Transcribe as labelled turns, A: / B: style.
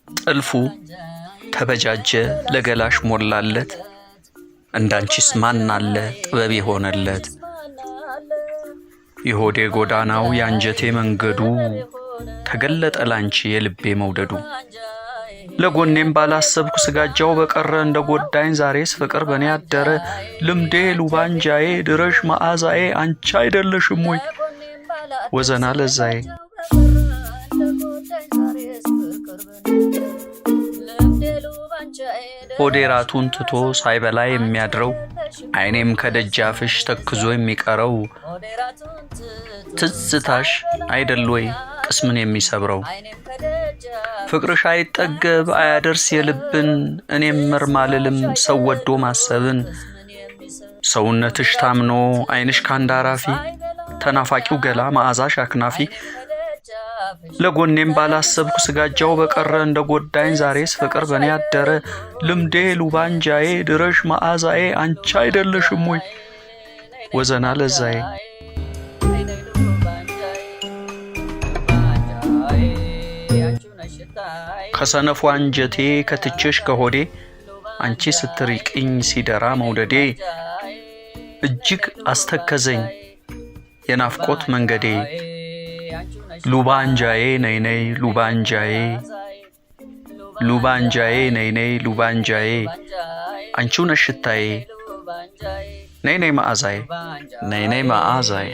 A: ጥልፉ ተበጃጀ ለገላሽ ሞላለት እንዳንቺስ ማን አለ ጥበብ ይሆነለት ይሆዴ ጎዳናው ያንጀቴ መንገዱ ተገለጠ ላንቺ የልቤ መውደዱ ለጎኔም ባላሰብኩ ስጋጃው በቀረ እንደጎዳኝ ዛሬስ ፍቅር በኔ አደረ ልምዴ ሉባንጃዬ ድረሽ መዓዛዬ አንቺ አይደለሽም ወይ ወዘና ለዛዬ ሆዴራቱን ትቶ ሳይበላ የሚያድረው አይኔም ከደጃፍሽ ተክዞ የሚቀረው ትዝታሽ አይደል ወይ ቅስምን የሚሰብረው ፍቅርሽ አይጠገብ አያደርስ የልብን እኔም መርማልልም ሰው ወዶ ማሰብን ሰውነትሽ ታምኖ አይንሽ ካንዳራፊ ተናፋቂው ገላ መዓዛሽ አክናፊ ለጎኔም ባላሰብኩ ስጋጃው በቀረ እንደጎዳኝ ዛሬስ ፍቅር በኔ አደረ ልምዴ ሉባንጃዬ ድረሽ መዓዛዬ አንቺ አይደለሽም ወይ ወዘና ለዛዬ ከሰነፉ አንጀቴ ከትቼሽ ከሆዴ አንቺ ስትርቂኝ ሲደራ መውደዴ እጅግ አስተከዘኝ የናፍቆት መንገዴ ሉባንጃዬ ነይ ነይ ሉባንጃዬ ሉባንጃዬ ነይ ነይ ሉባንጃዬ አንቺው ነሽ ሽታዬ ነይ ነይ መዓዛዬ ነይ ነይ መዓዛዬ